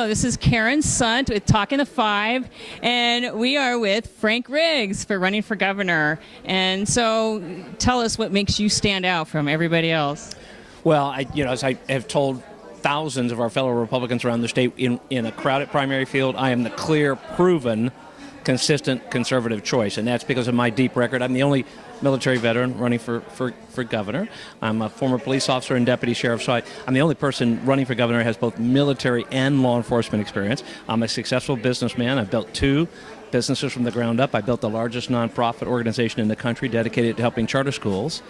Hello, this is Karen Sunt with Talking to Five, and we are with Frank Riggs for running for governor. And so tell us what makes you stand out from everybody else. Well, as I have told thousands of our fellow Republicans around the state, in a crowded primary field, I am the clear, proven, consistent conservative choice, and that's because of my deep record. I'm the only military veteran running for governor. I'm a former police officer and deputy sheriff, so I'm the only person running for governor who has both military and law enforcement experience. I'm a successful businessman. I've built 2 businesses from the ground up. I built the largest nonprofit organization in the country dedicated to helping charter schools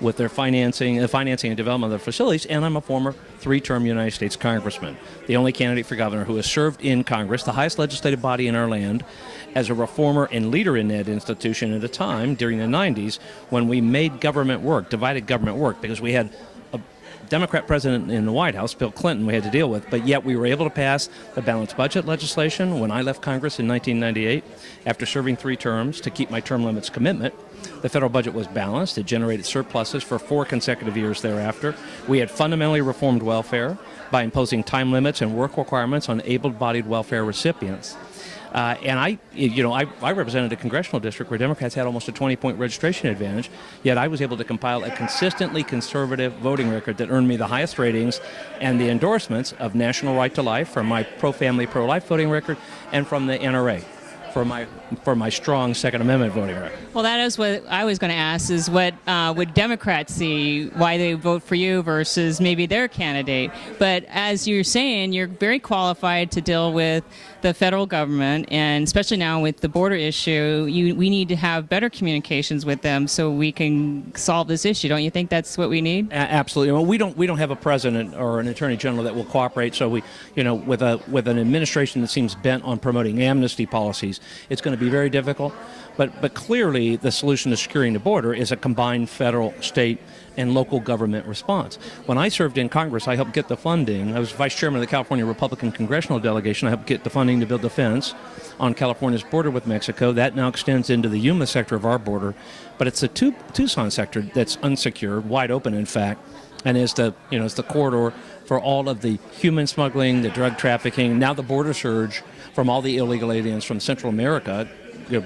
with their financing and development of their facilities, and I'm a former 3-term United States congressman, the only candidate for governor who has served in Congress, the highest legislative body in our land, as a reformer and leader in that institution at a time during the 90s when we made government work, divided government work, because we had a Democrat president in the White House, Bill Clinton, we had to deal with, but yet we were able to pass the balanced budget legislation when I left Congress in 1998 after serving 3 terms to keep my term limits commitment. The federal budget was balanced. It generated surpluses for 4 consecutive years thereafter. We had fundamentally reformed welfare by imposing time limits and work requirements on able-bodied welfare recipients. And I represented a congressional district where Democrats had almost a 20-point registration advantage, yet I was able to compile a consistently conservative voting record that earned me the highest ratings and the endorsements of National Right to Life from my pro-family, pro-life voting record, and from the NRA for my strong Second Amendment voting record. Well, that is what I was going to ask, is what would Democrats see, why they vote for you versus maybe their candidate. But as you're saying, you're very qualified to deal with the federal government, and especially now with the border issue, we need to have better communications with them so we can solve this issue. Don't you think that's what we need? Absolutely. Well, we don't have a president or an attorney general that will cooperate. So with an administration that seems bent on promoting amnesty policies, it's going to be very difficult. But clearly, the solution to securing the border is a combined federal, state, and local government response. When I served in Congress, I helped get the funding. I was vice chairman of the California Republican Congressional Delegation. I helped get the funding to build the fence on California's border with Mexico. That now extends into the Yuma sector of our border. But it's the Tucson sector that's unsecured, wide open, in fact, and is the corridor for all of the human smuggling, the drug trafficking, now the border surge from all the illegal aliens from Central America,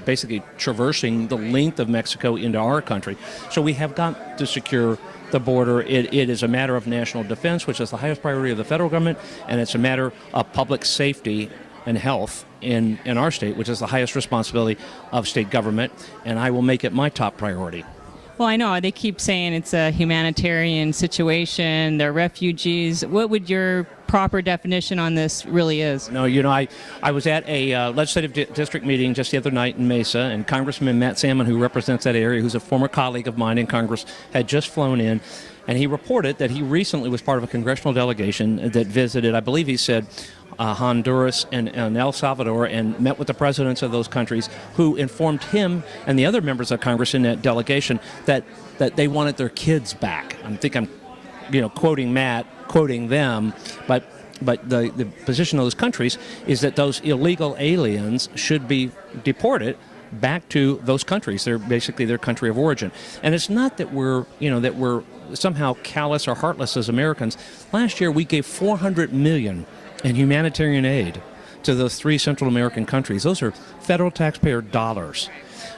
basically traversing the length of Mexico into our country. So we have got to secure the border. It is a matter of national defense, which is the highest priority of the federal government, and it's a matter of public safety and health in our state, which is the highest responsibility of state government, and I will make it my top priority. Well, I know they keep saying it's a humanitarian situation, they're refugees. What would your proper definition on this really is? No, I was at a legislative district meeting just the other night in Mesa, and Congressman Matt Salmon, who represents that area, who's a former colleague of mine in Congress, had just flown in, and he reported that he recently was part of a congressional delegation that visited, I believe he said, Honduras and El Salvador, and met with the presidents of those countries, who informed him and the other members of Congress in that delegation that they wanted their kids back. I think I'm quoting Matt, quoting them, but the position of those countries is that those illegal aliens should be deported back to those countries. They're basically their country of origin. And it's not that we're somehow callous or heartless as Americans. Last year we gave $400 million in humanitarian aid to those 3 Central American countries. Those are federal taxpayer dollars.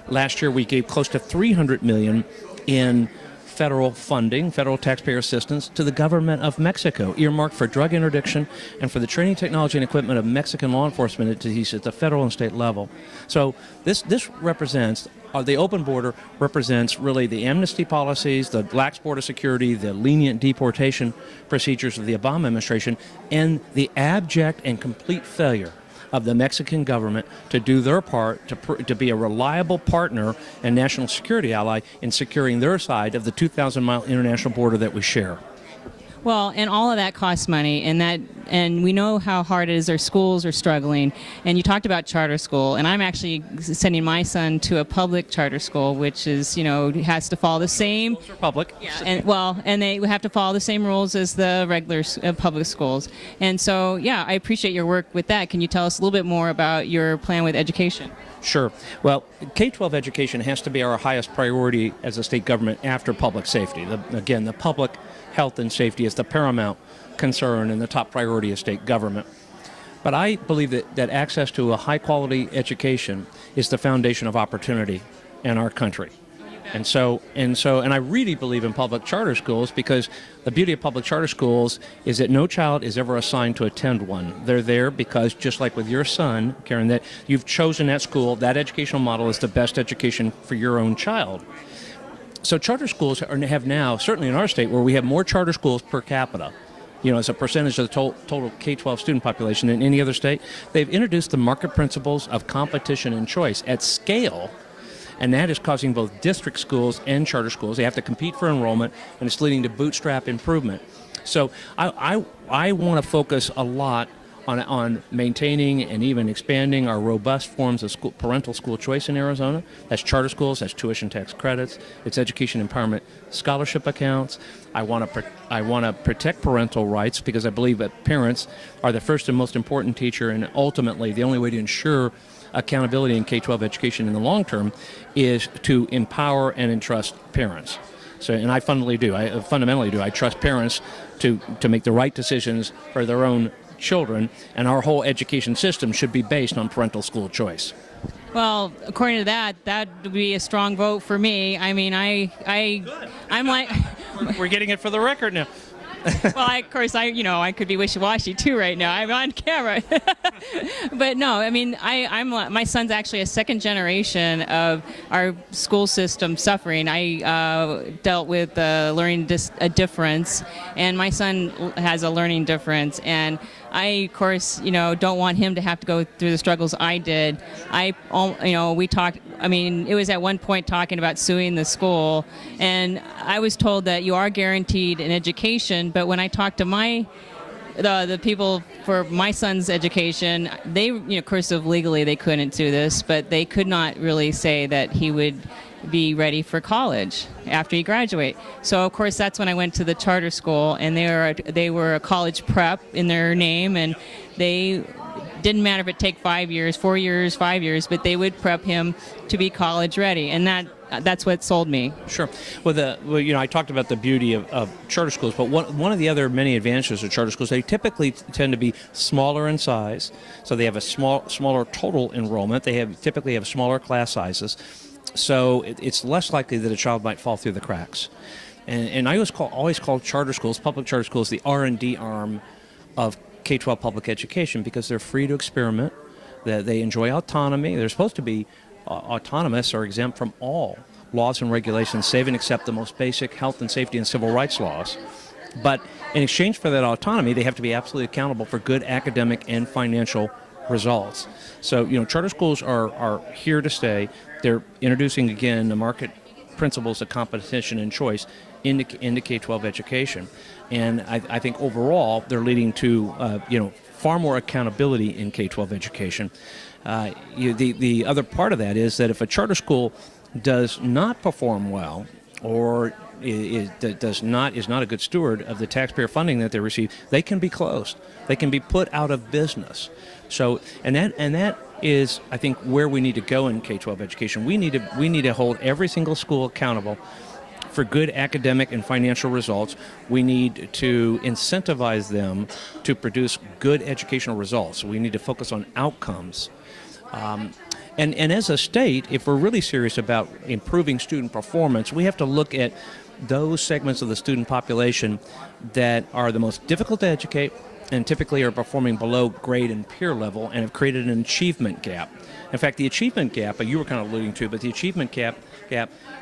Last year we gave close to $300 million in federal funding, federal taxpayer assistance to the government of Mexico, earmarked for drug interdiction and for the training, technology, and equipment of Mexican law enforcement entities at the federal and state level. So this represents, the open border represents really the amnesty policies, the lax border security, the lenient deportation procedures of the Obama administration, and the abject and complete failure of the Mexican government to do their part to be a reliable partner and national security ally in securing their side of the 2,000-mile international border that we share. Well, and all of that costs money, and we know how hard it is. Our schools are struggling, and you talked about charter school, and I'm actually sending my son to a public charter school, which is, has to follow the same. Schools are public. Yeah, and they have to follow the same rules as the regular public schools. And so, yeah, I appreciate your work with that. Can you tell us a little bit more about your plan with education? Sure. Well, K-12 education has to be our highest priority as a state government after public safety. The public health and safety is the paramount concern and the top priority of state government. But I believe that access to a high-quality education is the foundation of opportunity in our country. And I really believe in public charter schools, because the beauty of public charter schools is that no child is ever assigned to attend one. They're there because, just like with your son, Karen, that you've chosen that school, that educational model is the best education for your own child. So charter schools have now, certainly in our state, where we have more charter schools per capita, as a percentage of the total K-12 student population than any other state, they've introduced the market principles of competition and choice at scale. And that is causing both district schools and charter schools. They have to compete for enrollment, and it's leading to bootstrap improvement. So I want to focus a lot on maintaining and even expanding our robust forms of parental school choice in Arizona. That's charter schools, that's tuition tax credits, it's education empowerment scholarship accounts. I want to protect parental rights, because I believe that parents are the first and most important teacher, and ultimately the only way to ensure accountability in K-12 education in the long term is to empower and entrust parents. So, and I fundamentally do. I trust parents to make the right decisions for their own children, and our whole education system should be based on parental school choice. Well, according to that would be a strong vote for me. I mean, I'm like... We're getting it for the record now. Well, I could be wishy-washy too right now. I'm on camera. But no, I mean, my son's actually a second generation of our school system suffering. I dealt with learning a difference, and my son has a learning difference, and I, of course, don't want him to have to go through the struggles I did. We talked, it was at one point talking about suing the school, and I was told that you are guaranteed an education, but when I talked to the people for my son's education, they, of course, legally they couldn't do this, but they could not really say that he would be ready for college after he graduate. So of course that's when I went to the charter school, and they were a college prep in their name, and they didn't matter if it take 5 years, 4 years, 5 years, but they would prep him to be college ready, and that's what sold me. Sure. Well, I talked about the beauty of charter schools, but one of the other many advantages of charter schools, they typically tend to be smaller in size, so they have a smaller total enrollment. They typically have smaller class sizes, so it's less likely that a child might fall through the cracks. And I always call charter schools, public charter schools, the R&D arm of K-12 public education, because they're free to experiment, that they enjoy autonomy. They're supposed to be autonomous or exempt from all laws and regulations, save and except the most basic health and safety and civil rights laws. But in exchange for that autonomy, they have to be absolutely accountable for good academic and financial results. So, charter schools are here to stay. They're introducing, again, the market principles of competition and choice into K-12 education. And I think overall they're leading to, far more accountability in K-12 education. The other part of that is that if a charter school does not perform well, or is not a good steward of the taxpayer funding that they receive, they can be closed. They can be put out of business. So, and that is, I think, where we need to go in K-12 education. We need to hold every single school accountable for good academic and financial results. We need to incentivize them to produce good educational results. We need to focus on outcomes. And as a state, if we're really serious about improving student performance, we have to look at those segments of the student population that are the most difficult to educate and typically are performing below grade and peer level and have created an achievement gap. In fact, the achievement gap, you were kind of alluding to, but the achievement gap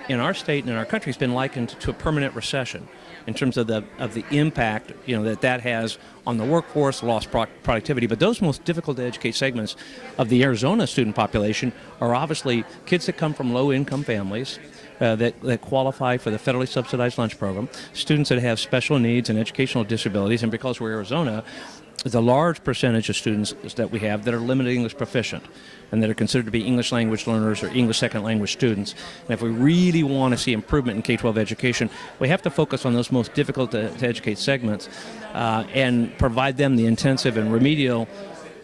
in our state and in our country has been likened to a permanent recession in terms of the impact that has on the workforce, lost productivity. But those most difficult to educate segments of the Arizona student population are obviously kids that come from low-income families that qualify for the federally subsidized lunch program, students that have special needs and educational disabilities, and because we're Arizona, the large percentage of students that we have that are limited English proficient and that are considered to be English language learners or English second language students. And if we really want to see improvement in K-12 education, we have to focus on those most difficult to educate segments and provide them the intensive and remedial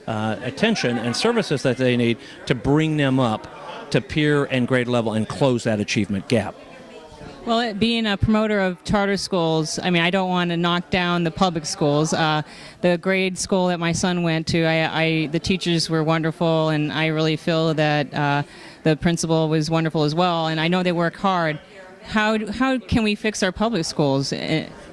attention and services that they need to bring them up to peer and grade level and close that achievement gap. Well, being a promoter of charter schools, I mean, I don't want to knock down the public schools. The grade school that my son went to, the teachers were wonderful, and I really feel that the principal was wonderful as well. And I know they work hard. How can we fix our public schools?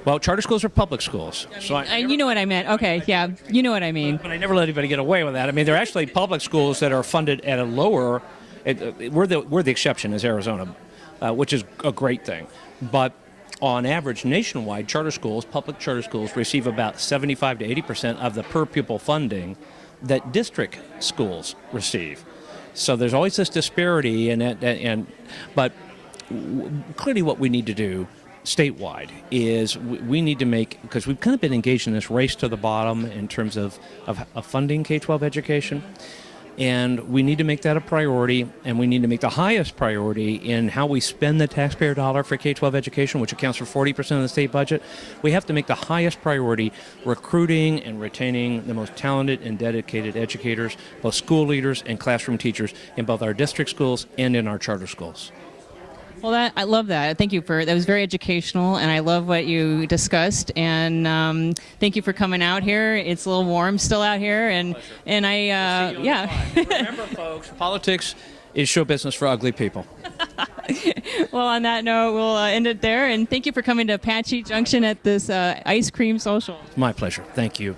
Well, charter schools are public schools. You know what I meant. Okay, yeah, you know what I mean. But I never let anybody get away with that. I mean, they're actually public schools that are funded at a lower. We're the exception as Arizona, which is a great thing. But on average, nationwide, public charter schools, receive about 75 to 80% of the per pupil funding that district schools receive. So there's always this disparity, but clearly what we need to do statewide is we need to make, because we've kind of been engaged in this race to the bottom in terms of funding K-12 education, and we need to make that a priority, and we need to make the highest priority in how we spend the taxpayer dollar for K-12 education, which accounts for 40% of the state budget. We have to make the highest priority recruiting and retaining the most talented and dedicated educators, both school leaders and classroom teachers in both our district schools and in our charter schools. Well, I love that. Thank you that was very educational, and I love what you discussed. And thank you for coming out here. It's a little warm still out here, and yeah. Remember, folks, politics is show business for ugly people. Well, on that note, we'll end it there. And thank you for coming to Apache Junction at this ice cream social. My pleasure. Thank you.